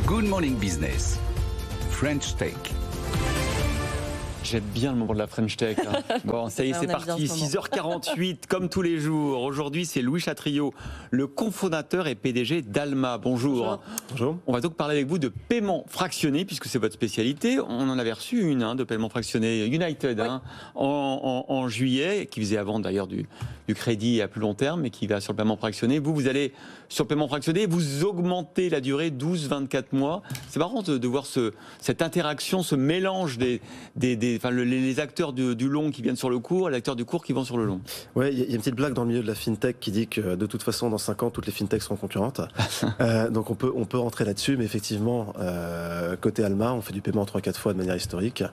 Good Morning Business, French Tech. J'aime bien le moment de la French Tech. Bon, ça y est, c'est parti. 6h48, comme tous les jours. Aujourd'hui, c'est Louis Chatriot, le cofondateur et PDG d'Alma. Bonjour. Bonjour. On va donc parler avec vous de paiement fractionné, puisque c'est votre spécialité. On en avait reçu une de paiement fractionné, United, en juillet, qui faisait avant d'ailleurs du crédit à plus long terme, mais qui va sur le paiement fractionné. Vous allez sur le paiement fractionné, vous augmentez la durée 12-24 mois. C'est marrant de voir cette interaction, ce mélange les acteurs du long qui viennent sur le court et les acteurs du court qui vont sur le long. Oui, il y a une petite blague dans le milieu de la fintech qui dit que de toute façon, dans 5 ans, toutes les fintechs seront concurrentes. Donc on peut rentrer là-dessus, mais effectivement, côté Alma, on fait du paiement 3-4 fois de manière historique.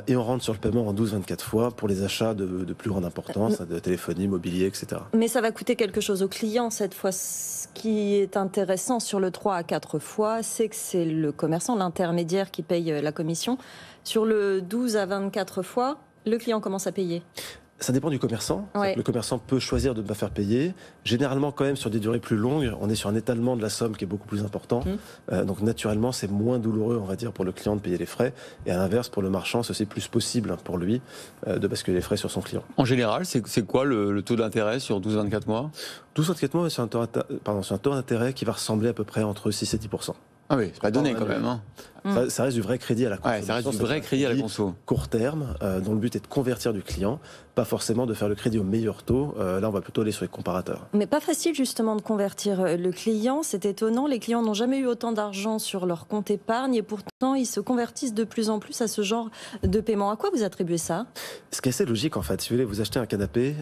Et on rentre sur le paiement en 12-24 fois pour les achats de plus grande importance, de téléphonie, mobilier, etc. Mais ça va coûter quelque chose au client cette fois. Ce qui est intéressant sur le 3 à 4 fois, c'est que c'est le commerçant, l'intermédiaire qui paye la commission. Sur le 12 à 24 fois, le client commence à payer. Ça dépend du commerçant. Ouais. Le commerçant peut choisir de ne pas faire payer. Généralement, quand même, sur des durées plus longues, on est sur un étalement de la somme qui est beaucoup plus important. Donc, naturellement, c'est moins douloureux, on va dire, pour le client de payer les frais. Et à l'inverse, pour le marchand, c'est plus possible pour lui de basculer les frais sur son client. En général, c'est quoi le taux d'intérêt sur 12-24 mois 12-24 mois, c'est un taux d'intérêt qui va ressembler à peu près entre 6 et 10%. Ah oui, c'est pas donné quand même. Hein. Ça reste du vrai crédit à la conso. Ouais, ça reste du vrai crédit à la conso. Court terme, dont le but est de convertir du client, pas forcément de faire le crédit au meilleur taux. Là, on va plutôt aller sur les comparateurs. Mais pas facile justement de convertir le client. C'est étonnant. Les clients n'ont jamais eu autant d'argent sur leur compte épargne et pourtant ils se convertissent de plus en plus à ce genre de paiement. À quoi vous attribuez ça ? Ce qui est assez logique en fait. Si vous voulez, vous achetez un canapé,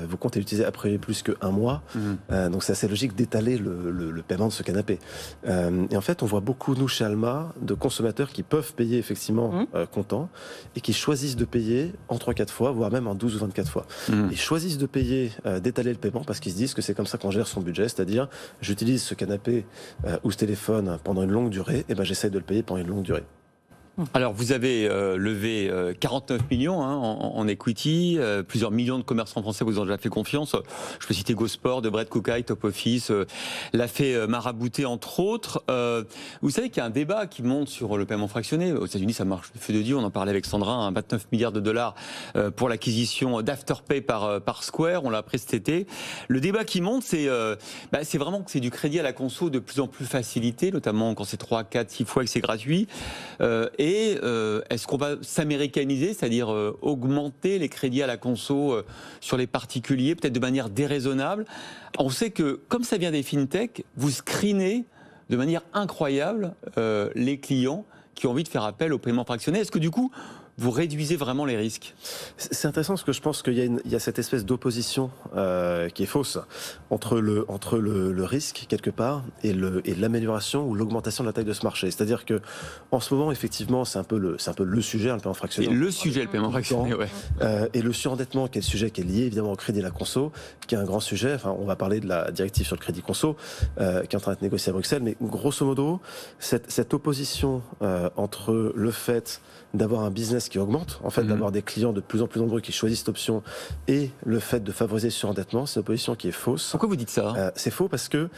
vous comptez l'utiliser après plus qu'un mois. Donc c'est assez logique d'étaler le paiement de ce canapé. Et en fait, on voit beaucoup, nous, chez Alma, de consommateurs qui peuvent payer effectivement comptant et qui choisissent de payer en 3-4 fois, voire même en 12 ou 24 fois. Ils choisissent de payer, d'étaler le paiement parce qu'ils se disent que c'est comme ça qu'on gère son budget, c'est-à-dire j'utilise ce canapé ou ce téléphone pendant une longue durée, et j'essaye de le payer pendant une longue durée. Alors, vous avez levé 49 millions en equity. Plusieurs millions de commerçants français vous ont déjà fait confiance. Je peux citer GoSport, de Brett Cookai, Top Office, l'a fait marabouter, entre autres. Vous savez qu'il y a un débat qui monte sur le paiement fractionné. Aux États-Unis, ça marche de feu de Dieu. On en parlait avec Sandra, 29 milliards de dollars pour l'acquisition d'Afterpay par Square. On l'a appris cet été. Le débat qui monte, c'est vraiment que c'est du crédit à la conso de plus en plus facilité, notamment quand c'est 3, 4, 6 fois que c'est gratuit. Et est-ce qu'on va s'américaniser, c'est-à-dire augmenter les crédits à la conso sur les particuliers, peut-être de manière déraisonnable ? On sait que, comme ça vient des fintech, vous screenez de manière incroyable les clients qui ont envie de faire appel au paiement fractionné. Est-ce que du coup, vous réduisez vraiment les risques ? C'est intéressant parce que je pense qu'il y a cette espèce d'opposition qui est fausse entre le risque quelque part et l'amélioration ou l'augmentation de la taille de ce marché. C'est-à-dire que en ce moment, effectivement, c'est un peu le sujet, le paiement fractionné. C'est le sujet, le paiement fractionné, ouais. Et le surendettement, qui est le sujet qui est lié évidemment au crédit à la conso, qui est un grand sujet. Enfin, on va parler de la directive sur le crédit conso qui est en train d'être négociée à Bruxelles. Mais grosso modo, cette opposition entre le fait d'avoir un business qui augmente, en fait, d'avoir des clients de plus en plus nombreux qui choisissent cette option et le fait de favoriser le surendettement, c'est une opposition qui est fausse. Pourquoi vous dites ça ? C'est faux parce que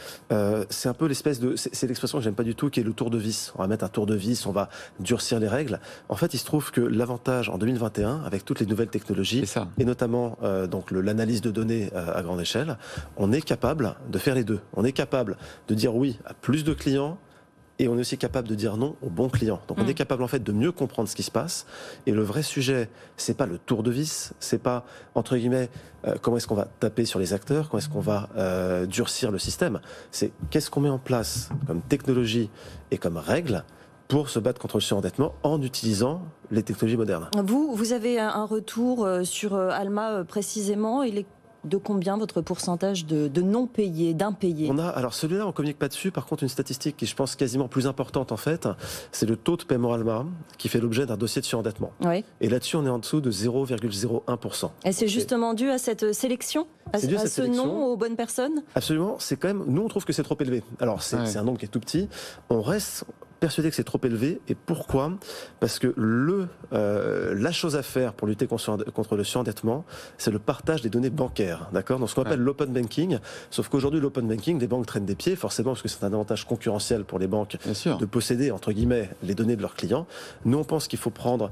c'est un peu l'espèce de... C'est l'expression que j'aime pas du tout, qui est le tour de vis. On va mettre un tour de vis, on va durcir les règles. En fait, il se trouve que l'avantage en 2021, avec toutes les nouvelles technologies, et notamment donc l'analyse de données à grande échelle, on est capable de faire les deux. On est capable de dire oui à plus de clients, et on est aussi capable de dire non aux bons clients. Donc on est capable en fait de mieux comprendre ce qui se passe. Et le vrai sujet, c'est pas le tour de vis, c'est pas entre guillemets comment est-ce qu'on va taper sur les acteurs, comment est-ce qu'on va durcir le système. C'est qu'est-ce qu'on met en place comme technologie et comme règle pour se battre contre le surendettement en utilisant les technologies modernes. Vous avez un retour sur Alma précisément. Il est de combien votre pourcentage de non-payés, d'impayés ? Alors celui-là, on ne communique pas dessus. Par contre, une statistique qui, je pense, quasiment plus importante en fait, c'est le taux de paiement Alma qui fait l'objet d'un dossier de surendettement. Oui. Et là-dessus, on est en dessous de 0,01%. Et c'est justement dû à cette sélection ? À ce nom aux bonnes personnes ? Absolument. C'est quand même, nous, on trouve que c'est trop élevé. Alors, c'est un nombre qui est tout petit. On reste persuadé que c'est trop élevé. Et pourquoi ? Parce que la chose à faire pour lutter contre le surendettement, c'est le partage des données bancaires, d'accord ? Donc ce qu'on appelle l'open banking. Sauf qu'aujourd'hui, l'open banking, les banques traînent des pieds, forcément, parce que c'est un avantage concurrentiel pour les banques de posséder, entre guillemets, les données de leurs clients. Nous, on pense qu'il faut prendre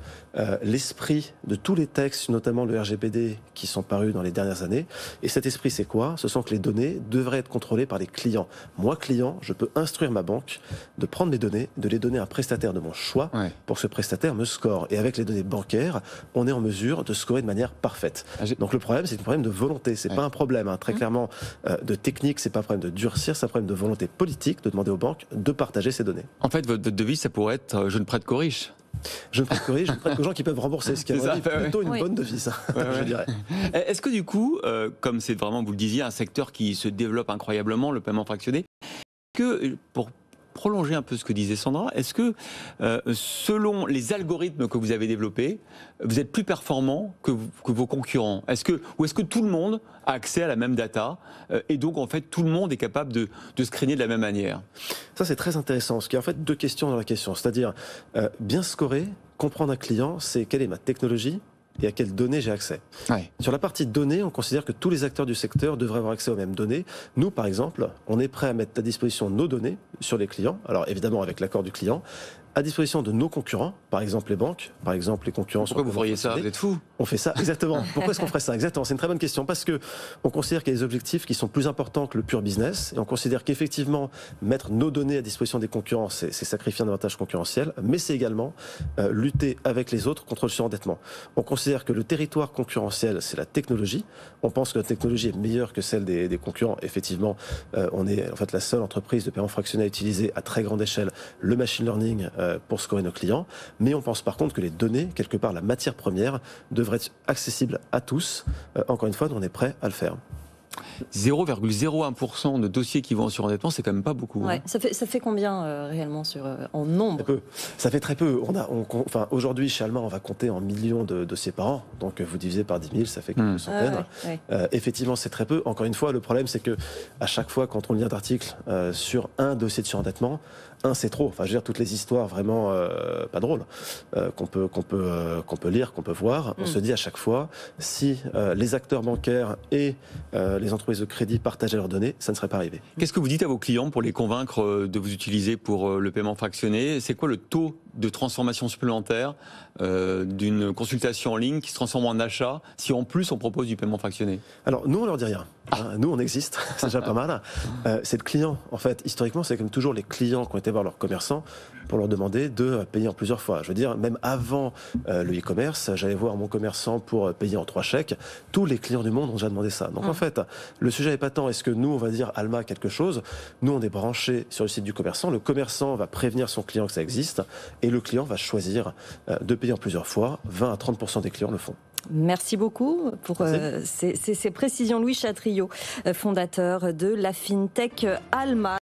l'esprit de tous les textes, notamment le RGPD, qui sont parus dans les dernières années. Et cet esprit, c'est quoi ? Ce sont que les données devraient être contrôlées par les clients. Moi, client, je peux instruire ma banque de prendre mes données, de les donner à un prestataire de mon choix pour que ce prestataire me score. Et avec les données bancaires, on est en mesure de scorer de manière parfaite. Donc le problème, c'est un problème de volonté. C'est pas un problème, très clairement, de technique. C'est pas un problème de durcir. C'est un problème de volonté politique de demander aux banques de partager ces données. En fait, votre devise, ça pourrait être je ne prête qu'aux riches. Je ne prête qu'aux riches, je ne prête qu'aux gens qui peuvent rembourser, ce qui est plutôt une bonne devise, je dirais. Est-ce que du coup, comme c'est vraiment, vous le disiez, un secteur qui se développe incroyablement, le paiement fractionné, que pour prolonger un peu ce que disait Sandra, est-ce que selon les algorithmes que vous avez développés, vous êtes plus performant que vos concurrents ? Est-ce que tout le monde a accès à la même data et donc en fait tout le monde est capable de screener de la même manière ? Ça c'est très intéressant, parce qu'il y a en fait deux questions dans la question, c'est-à-dire bien scorer, comprendre un client, c'est quelle est ma technologie et à quelles données j'ai accès. Sur la partie données, on considère que tous les acteurs du secteur devraient avoir accès aux mêmes données. Nous, par exemple, on est prêt à mettre à disposition nos données sur les clients, alors évidemment avec l'accord du client, à disposition de nos concurrents, par exemple les banques, par exemple les concurrents. Pourquoi vous feriez ça ? Vous êtes fous ? On fait ça, exactement. Pourquoi est-ce qu'on ferait ça ? Exactement, c'est une très bonne question, parce que on considère qu'il y a des objectifs qui sont plus importants que le pur business, et on considère qu'effectivement, mettre nos données à disposition des concurrents, c'est sacrifier un avantage concurrentiel, mais c'est également lutter avec les autres contre le surendettement. On considère que le territoire concurrentiel, c'est la technologie. On pense que la technologie est meilleure que celle des concurrents. Effectivement, on est en fait la seule entreprise de paiement fractionné à utiliser à très grande échelle le machine learning pour scorer nos clients, mais on pense par contre que les données, quelque part la matière première, devraient être accessibles à tous. Encore une fois, nous on est prêts à le faire. 0,01% de dossiers qui vont en surendettement, c'est quand même pas beaucoup. Ouais. Ça fait combien réellement en nombre ? Ça fait très peu. Aujourd'hui, chez Alma, on va compter en millions de dossiers par an. Donc, vous divisez par 10 000, ça fait quelques centaines. Effectivement, c'est très peu. Encore une fois, le problème, c'est que à chaque fois, quand on lit un article sur un dossier de surendettement, c'est trop. Enfin, je veux dire, toutes les histoires vraiment pas drôles qu'on peut lire, qu'on peut voir, on se dit à chaque fois, si les acteurs bancaires et les entreprises de crédit partageaient leurs données, ça ne serait pas arrivé. Qu'est-ce que vous dites à vos clients pour les convaincre de vous utiliser pour le paiement fractionné ? C'est quoi le taux de transformation supplémentaire d'une consultation en ligne qui se transforme en achat si en plus on propose du paiement fractionné ? Alors nous on leur dit rien. Nous on existe, c'est déjà pas mal. C'est le client en fait. Historiquement c'est comme toujours les clients qui ont été voir leurs commerçants pour leur demander de payer en plusieurs fois. Je veux dire même avant le e-commerce, j'allais voir mon commerçant pour payer en 3 chèques. Tous les clients du monde ont déjà demandé ça. Donc en fait le sujet n'est pas tant est-ce que nous on va dire Alma quelque chose. Nous on est branché sur le site du commerçant. Le commerçant va prévenir son client que ça existe et le client va choisir de payer en plusieurs fois. 20 à 30% des clients le font. Merci beaucoup pour ces précisions. Louis Chatriot, fondateur de la FinTech Alma.